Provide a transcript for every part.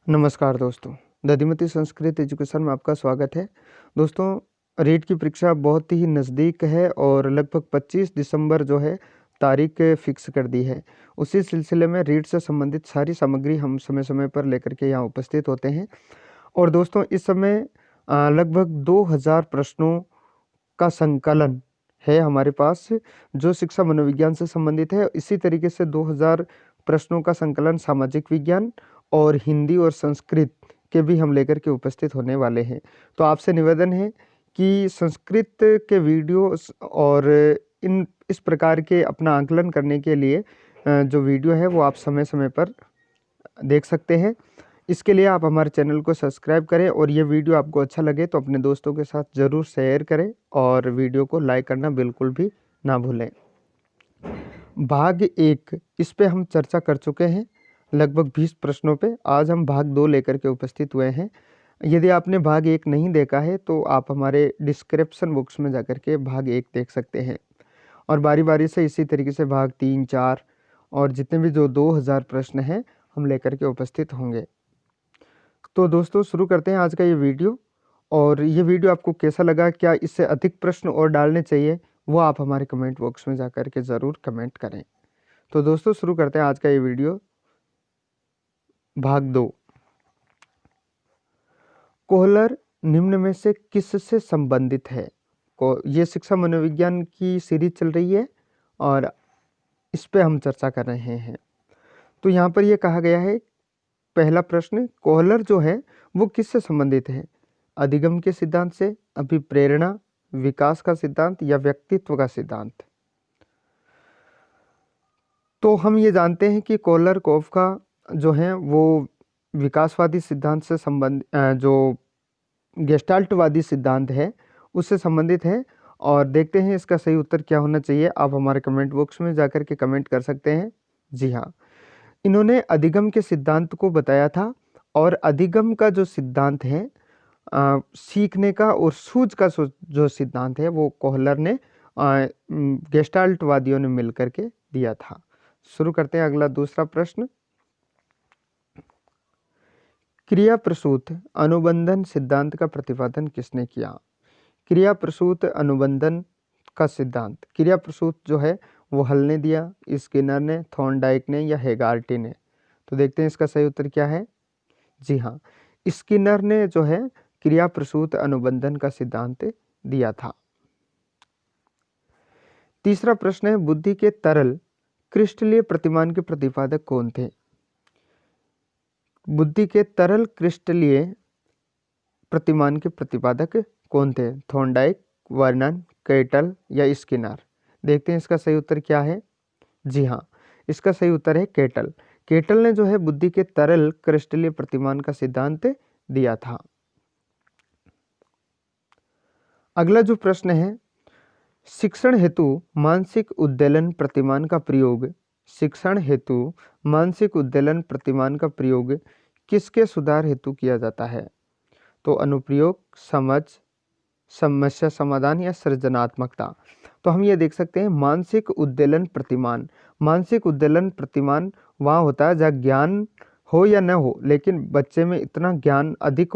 नमस्कार दोस्तों, दधिमती संस्कृत एजुकेशन में आपका स्वागत है। दोस्तों, रीट की परीक्षा बहुत ही नज़दीक है और लगभग 25 दिसंबर जो है तारीख फिक्स कर दी है। उसी सिलसिले में रीट से संबंधित सारी सामग्री हम समय-समय पर लेकर के यहाँ उपस्थित होते हैं। और दोस्तों, इस समय लगभग 2000 प्रश्नों का संकलन है हमारे पास, जो शिक्षा मनोविज्ञान से संबंधित है। इसी तरीके से 2000 प्रश्नों का संकलन सामाजिक विज्ञान और हिंदी और संस्कृत के भी हम लेकर के उपस्थित होने वाले हैं। तो आपसे निवेदन है कि संस्कृत के वीडियोस और इस प्रकार के अपना आकलन करने के लिए जो वीडियो है वो आप समय-समय पर देख सकते हैं। इसके लिए आप हमारे चैनल को सब्सक्राइब करें और ये वीडियो आपको अच्छा लगे तो अपने दोस्तों के साथ ज़रूर शेयर करें और वीडियो को लाइक करना बिल्कुल भी ना भूलें। भाग 1 इस पे हम चर्चा कर चुके हैं लगभग 20 प्रश्नों पे। आज हम भाग 2 लेकर के उपस्थित हुए हैं। यदि आपने भाग 1 नहीं देखा है तो आप हमारे डिस्क्रिप्शन बॉक्स में जाकर के भाग 1 देख सकते हैं और बारी-बारी से इसी तरीके से भाग 3, 4 और जितने भी जो 2000 प्रश्न हैं हम लेकर के उपस्थित होंगे। तो दोस्तों, शुरू करते हैं आज का ये वीडियो। और ये वीडियो आपको कैसा लगा, क्या इससे अधिक प्रश्न और डालने चाहिए, वो आप हमारे कमेंट बॉक्स में जाकर के ज़रूर कमेंट करें। तो दोस्तों, शुरू करते हैं आज का ये वीडियो। भाग 2। कोहलर निम्न में से किससे संबंधित है? ये शिक्षा मनोविज्ञान की सीरीज चल रही है और इस पे हम चर्चा कर रहे हैं। तो यहाँ पर ये कहा गया है, पहला प्रश्न, कोहलर जो है वो किससे संबंधित है? अधिगम के सिद्धांत से, अभिप्रेरणा, विकास का सिद्धांत या व्यक्तित्व का सिद्धांत? तो हम ये जानते हैं कि कोहलर कोफ्का जो है वो विकासवादी सिद्धांत से जो गेस्टाल्टवादी सिद्धांत है उससे संबंधित है। और देखते हैं इसका सही उत्तर क्या होना चाहिए। आप हमारे कमेंट बॉक्स में जाकर के कमेंट कर सकते हैं। जी हाँ, इन्होंने अधिगम के सिद्धांत को बताया था और अधिगम का जो सिद्धांत है सीखने का और सूझ का जो सिद्धांत है वो कोहलर ने गेस्टाल्टवादियों ने मिलकर के दिया था। शुरू करते हैं अगला दूसरा प्रश्न। क्रिया प्रसूत अनुबंधन सिद्धांत का प्रतिपादन किसने किया? क्रिया प्रसूत अनुबंधन का सिद्धांत, क्रिया प्रसूत जो है वो हल ने दिया, स्किनर ने, थॉर्नडाइक ने या हेगार्टी ने? तो देखते हैं इसका सही उत्तर क्या है। जी हाँ, स्किनर ने जो है क्रिया प्रसूत अनुबंधन का सिद्धांत दिया था। तीसरा प्रश्न है, बुद्धि के तरल क्रिस्टलीय प्रतिमान के प्रतिपादक कौन थे? बुद्धि के तरल क्रिस्टलीय प्रतिमान के प्रतिपादक कौन थे? थॉर्नडाइक, वर्नन, केटल या स्किनर? देखते हैं इसका सही उत्तर क्या है। जी हाँ, इसका सही उत्तर है केटल। केटल ने जो है बुद्धि के तरल क्रिस्टलीय प्रतिमान का सिद्धांत दिया था। अगला जो प्रश्न है, शिक्षण हेतु मानसिक उद्वेलन प्रतिमान का प्रयोग, शिक्षण हेतु मानसिक उद्वेलन प्रतिमान का प्रयोग किसके सुधार हेतु किया जाता है? तो अनुप्रयोग, समझ, समस्या समाधान या सृजनात्मकता? तो हम ये देख सकते हैं मानसिक उद्वेलन प्रतिमान। मानसिक उद्वेलन प्रतिमान वहाँ होता है जहाँ ज्ञान हो या न हो, लेकिन बच्चे में इतना ज्ञान अधिक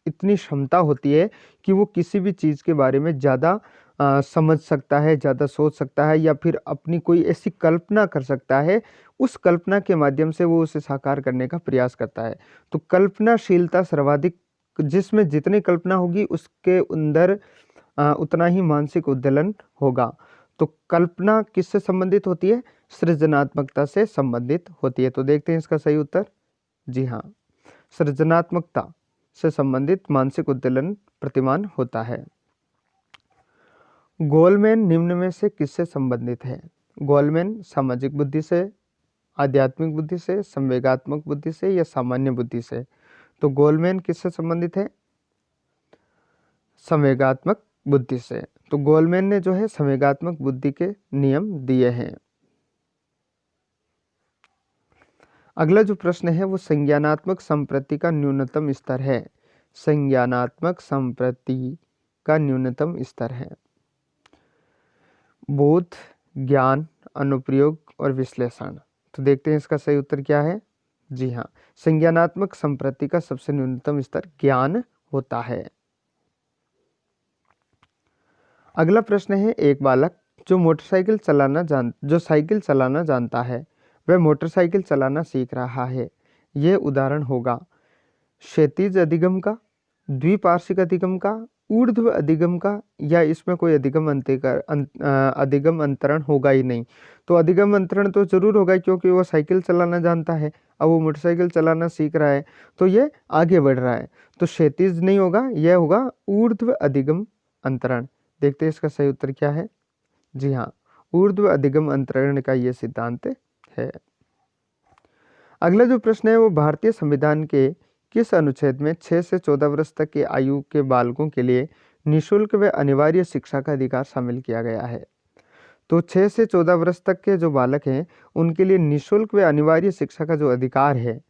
इतनी क्षमता होती है कि वो किसी भी चीज़ के बारे में ज़्यादा समझ सकता है, ज़्यादा सोच सकता है या फिर अपनी कोई ऐसी कल्पना कर सकता है। उस कल्पना के माध्यम से वो उसे साकार करने का प्रयास करता है। तो कल्पनाशीलता सर्वाधिक, जिसमें जितनी कल्पना होगी उसके अंदर उतना ही मानसिक उद्वेलन होगा। तो कल्पना किससे संबंधित होती है? सृजनात्मकता से संबंधित होती है। तो देखते हैं इसका सही उत्तर। जी हाँ, सृजनात्मकता से संबंधित मानसिक उद्वेलन प्रतिमान होता है। गोलमैन निम्न में से किससे संबंधित है? गोलमैन सामाजिक बुद्धि से, आध्यात्मिक बुद्धि से, संवेगात्मक बुद्धि से या सामान्य बुद्धि से? तो गोलमैन किससे संबंधित है? संवेगात्मक बुद्धि से। तो गोलमैन ने जो है संवेगात्मक बुद्धि के नियम दिए हैं। अगला जो प्रश्न है वो संज्ञानात्मक संप्रति का न्यूनतम स्तर है। संज्ञानात्मक संप्रति का न्यूनतम स्तर है। बोध, ज्ञान, अनुप्रयोग और विश्लेषण? तो देखते हैं इसका सही उत्तर क्या है। जी हाँ, संज्ञानात्मक संप्रति का सबसे न्यूनतम स्तर ज्ञान होता है। अगला प्रश्न है, एक बालक जो साइकिल चलाना जानता है वह मोटरसाइकिल चलाना सीख रहा है। यह उदाहरण होगा क्षैतिज अधिगम का, द्विपार्श्विक अधिगम का, ऊर्ध्व अधिगम का, या इसमें कोई अधिगम अंतरण होगा ही नहीं। तो अधिगम अंतरण तो जरूर होगा क्योंकि वो साइकिल चलाना जानता है, अब वो मोटरसाइकिल चलाना सीख रहा है तो ये आगे बढ़ रहा है। तो क्षैतिज नहीं होगा, यह होगा ऊर्ध्व अधिगम अंतरण। देखते हैं इसका सही उत्तर क्या है। जी हाँ, ऊर्ध्व अधिगम अंतरण का ये सिद्धांत है। अगला जो प्रश्न है वो भारतीय संविधान के किस अनुच्छेद में 6 से 14 वर्ष तक की आयु के बालकों के लिए निःशुल्क व अनिवार्य शिक्षा का अधिकार शामिल किया गया है। तो 6 से 14 वर्ष तक के जो बालक हैं उनके लिए निःशुल्क व अनिवार्य शिक्षा का जो अधिकार है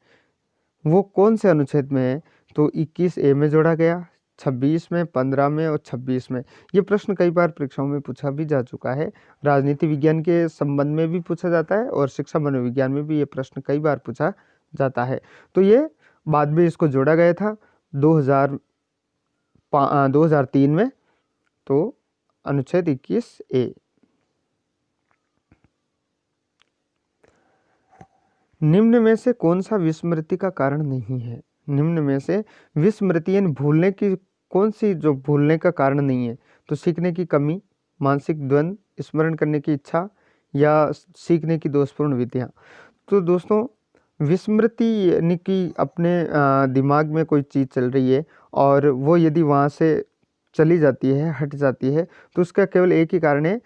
वो कौन से अनुच्छेद में है। तो 21A में जोड़ा गया, 26 में, 15 में और 26 में। ये प्रश्न कई बार परीक्षाओं में पूछा भी जा चुका है। राजनीति विज्ञान के संबंध में भी पूछा जाता है और शिक्षा मनोविज्ञान में भी ये प्रश्न कई बार पूछा जाता है। तो ये बाद में इसको जोड़ा गया था 2003 में, तो अनुच्छेद 21A। निम्न में से कौन सा विस्मृति का कारण नहीं है। निम्न में से विस्मृति यानी भूलने की कौन सी जो भूलने का कारण नहीं है। तो सीखने की कमी, मानसिक द्वंद, स्मरण करने की इच्छा, या सीखने की दोषपूर्ण विधियाँ। तो दोस्तों विस्मृति यानी कि अपने दिमाग में कोई चीज़ चल रही है और वो यदि वहाँ से चली जाती है, हट जाती है, तो उसका केवल एक ही कारण है,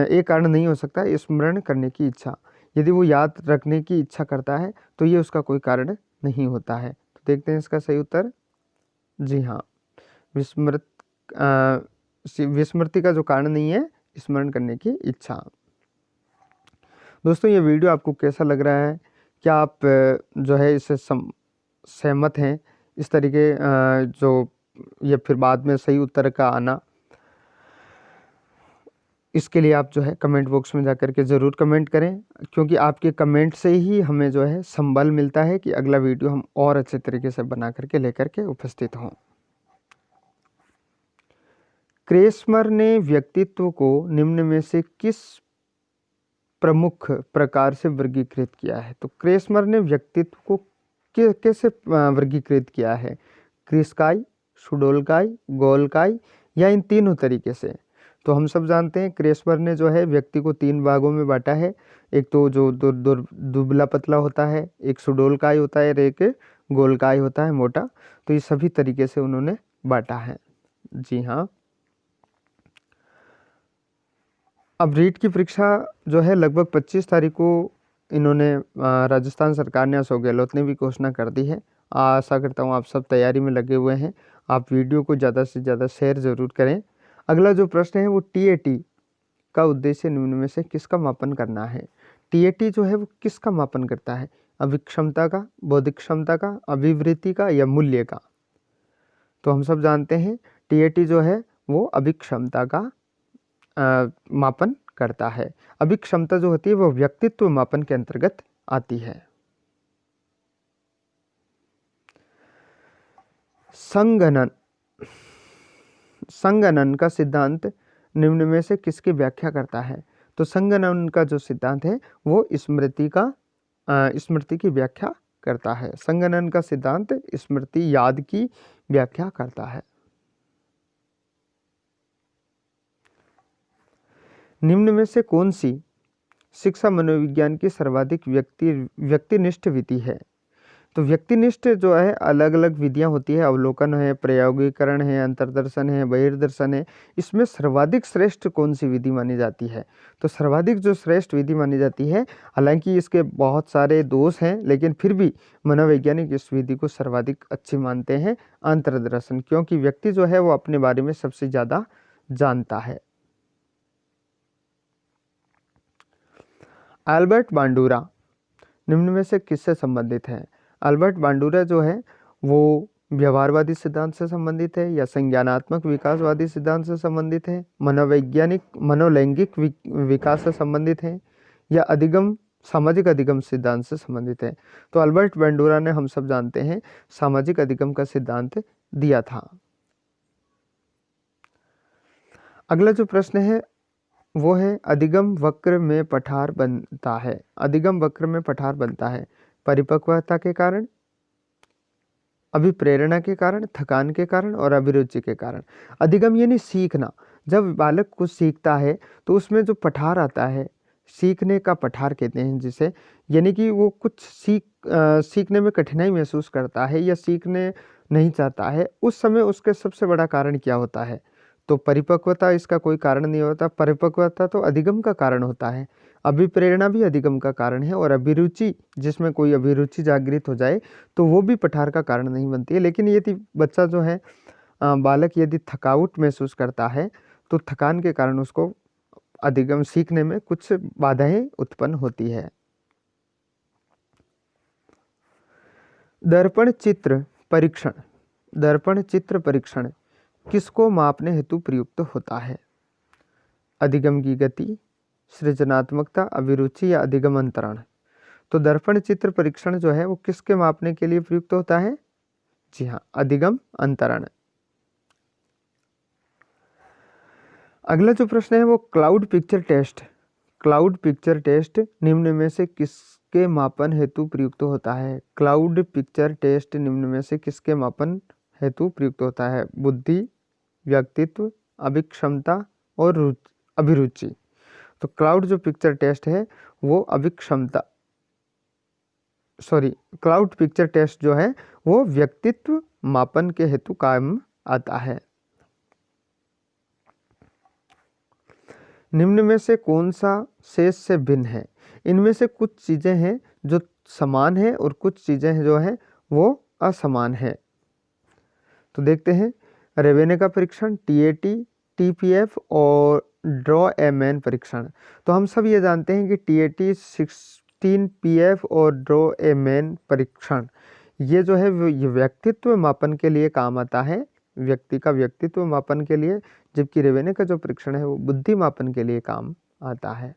एक कारण नहीं हो सकता, स्मरण करने की इच्छा। यदि वो याद रखने की इच्छा करता है तो ये उसका कोई कारण नहीं होता है। तो देखते हैं इसका सही उत्तर। जी हाँ, विस्मृति का जो कारण नहीं है, स्मरण करने की इच्छा। दोस्तों ये वीडियो आपको कैसा लग रहा है, क्या आप जो है इससे सहमत हैं, इस तरीके जो ये फिर बाद में सही उत्तर का आना, इसके लिए आप जो है कमेंट बॉक्स में जाकर के ज़रूर कमेंट करें, क्योंकि आपके कमेंट से ही हमें जो है संबल मिलता है कि अगला वीडियो हम और अच्छे तरीके से बना करके लेकर के उपस्थित हों। क्रेस्मर ने व्यक्तित्व को निम्न में से किस प्रमुख प्रकार से वर्गीकृत किया है। तो क्रेस्मर ने व्यक्तित्व को कैसे वर्गीकृत किया है। क्रिस्काई, सुडोलकाई, गोलकाई, या इन तीनों तरीके से। तो हम सब जानते हैं क्रेस्मर ने जो है व्यक्ति को 3 भागों में बांटा है। एक तो जो दुबला पतला होता है, एक सुडोलकाई होता है और एक गोलकाई होता है, मोटा। तो ये सभी तरीके से उन्होंने बांटा है। जी हाँ, अब रीट की परीक्षा जो है लगभग 25 तारीख को इन्होंने राजस्थान सरकार ने, अशोक गहलोत ने भी घोषणा कर दी है। आशा करता हूँ आप सब तैयारी में लगे हुए हैं। आप वीडियो को ज़्यादा से ज़्यादा शेयर ज़रूर करें। अगला जो प्रश्न है वो TAT का उद्देश्य निम्न में से किसका मापन करना है। TAT जो है वो किसका मापन करता है। अभिक्षमता का, बौद्धिक क्षमता का, अभिवृत्ति का, या मूल्य का। तो हम सब जानते हैं TAT जो है वो अभिक्षमता का मापन करता है। अभिक्षमता जो होती है वो व्यक्तित्व मापन के अंतर्गत आती है। संगणन का सिद्धांत निम्न में से किसकी व्याख्या करता है। तो संगणन का जो सिद्धांत है वो स्मृति की व्याख्या करता है। संगणन का सिद्धांत स्मृति, याद की व्याख्या करता है। निम्न में से कौन सी शिक्षा मनोविज्ञान की सर्वाधिक व्यक्तिनिष्ठ विधि है। तो व्यक्तिनिष्ठ जो है अलग अलग विधियां होती है, अवलोकन है, प्रयोगीकरण है, अंतर्दर्शन है, बहिर्दर्शन है। इसमें सर्वाधिक श्रेष्ठ कौन सी विधि मानी जाती है। तो सर्वाधिक जो श्रेष्ठ विधि मानी जाती है, हालांकि इसके बहुत सारे दोष हैं, लेकिन फिर भी मनोवैज्ञानिक इस विधि को सर्वाधिक अच्छी मानते हैं, अंतर्दर्शन, क्योंकि व्यक्ति जो है वो अपने बारे में सबसे ज़्यादा जानता है। अल्बर्ट बांडुरा निम्न में से किससे संबंधित है। अल्बर्ट बांडुरा जो है वो व्यवहारवादी सिद्धांत से संबंधित है, या संज्ञानात्मक विकासवादी सिद्धांत से संबंधित है, मनोलैंगिक विकास से संबंधित है, या अधिगम सामाजिक अधिगम सिद्धांत से संबंधित है। तो अल्बर्ट बैंडूरा ने, हम सब जानते हैं, सामाजिक अधिगम का सिद्धांत दिया था। अगला जो प्रश्न है वो है, अधिगम वक्र में पठार बनता है। अधिगम वक्र में पठार बनता है परिपक्वता के कारण, अभिप्रेरणा के कारण, थकान के कारण और अभिरुचि के कारण। अधिगम यानी सीखना। जब बालक कुछ सीखता है तो उसमें जो पठार आता है, सीखने का पठार कहते हैं जिसे, यानी कि वो कुछ सीखने में कठिनाई महसूस करता है या सीखने नहीं चाहता है, उस समय उसके सबसे बड़ा कारण क्या होता है? तो परिपक्वता इसका कोई कारण नहीं होता। परिपक्वता तो अधिगम का कारण होता है। अभिप्रेरणा भी अधिगम का कारण है, और अभिरुचि, जिसमें कोई अभिरुचि जागृत हो जाए तो वो भी पठार का कारण नहीं बनती है। लेकिन यदि बच्चा जो है, बालक यदि थकावट महसूस करता है तो थकान के कारण उसको अधिगम सीखने में कुछ बाधाएं उत्पन्न होती है। दर्पण चित्र परीक्षण। दर्पण चित्र परीक्षण किसको मापने हेतु प्रयुक्त होता है? अधिगम की गति, सृजनात्मकता, अभिरुचि या अधिगम अंतरण। तो दर्पण चित्र परीक्षण जो है वो किसके मापने के लिए प्रयुक्त होता है? जी हाँ, अधिगम अंतरण। अगला जो प्रश्न है वो cloud picture test. Cloud picture test निम्न में से किसके मापन हेतु प्रयुक्त होता है? क्लाउड पिक्चर टेस्ट निम्न में से किसके मापन हेतु प्रयुक्त होता है? बुद्धि, व्यक्तित्व, अभिक्षमता और अभिरुचि। तो क्लाउड जो पिक्चर टेस्ट है वो क्लाउड पिक्चर टेस्ट जो है वो व्यक्तित्व मापन के हेतु काम आता है। निम्न में से कौन सा शेष से भिन्न है? इनमें से कुछ चीजें हैं जो समान है और कुछ चीजें हैं जो है वो असमान है। तो देखते हैं, रेवेने का परीक्षण, टीएटी, टीपीएफ और ड्रॉ ए मैन परीक्षण। तो हम सब ये जानते हैं कि टीएटी, 16 पीएफ और ड्रॉ ए मैन परीक्षण ये जो है ये व्यक्तित्व मापन के लिए काम आता है, व्यक्ति का व्यक्तित्व मापन के लिए, जबकि रेवेने का जो परीक्षण है वो बुद्धि मापन के लिए काम आता है।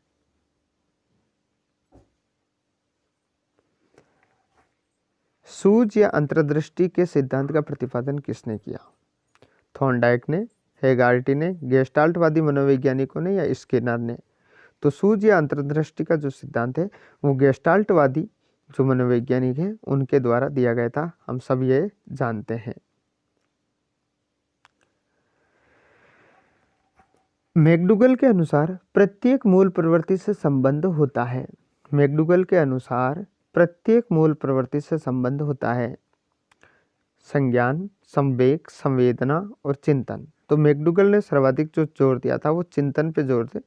सूझ या अंतर्दृष्टि के सिद्धांत का प्रतिपादन किसने किया? थॉर्नडाइक ने, हेगार्टी ने, गेस्टाल्टवादी मनोवैज्ञानिकों ने या स्किनर ने? तो सूझ या अंतर्दृष्टि का जो सिद्धांत है वो गेस्टाल्टवादी जो मनोवैज्ञानिक हैं उनके द्वारा दिया गया था, हम सब ये जानते हैं। मैकडूगल के अनुसार प्रत्येक मूल प्रवृत्ति से संबंध होता है। मैकडूगल के अनुसार प्रत्येक मूल प्रवृत्ति से संबंध होता है संज्ञान, संवेग, संवेदना और चिंतन। तो मैकडूगल ने सर्वाधिक जो जोर दिया था वो चिंतन पे जोर दिया,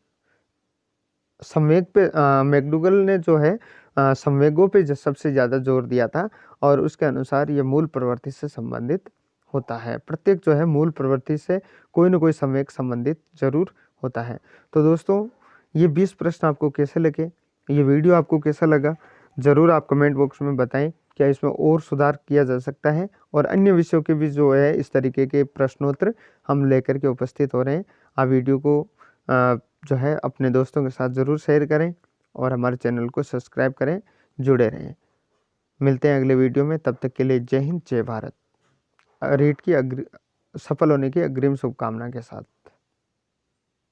संवेग पे। मैकडूगल ने जो है संवेगों पे सबसे ज़्यादा जोर दिया था, और उसके अनुसार ये मूल प्रवृत्ति से संबंधित होता है। प्रत्येक जो है मूल प्रवृत्ति से कोई ना कोई संवेग संबंधित जरूर होता है। तो दोस्तों, ये 20 प्रश्न आपको कैसे लगे, ये वीडियो आपको कैसा लगा, ज़रूर आप कमेंट बॉक्स में बताएं। क्या इसमें और सुधार किया जा सकता है? और अन्य विषयों के भी जो है इस तरीके के प्रश्नोत्तर हम लेकर के उपस्थित हो रहे हैं। आप वीडियो को जो है अपने दोस्तों के साथ ज़रूर शेयर करें और हमारे चैनल को सब्सक्राइब करें, जुड़े रहें। मिलते हैं अगले वीडियो में, तब तक के लिए जय हिंद, जय भारत। रीट की सफल होने की अग्रिम शुभकामना के साथ।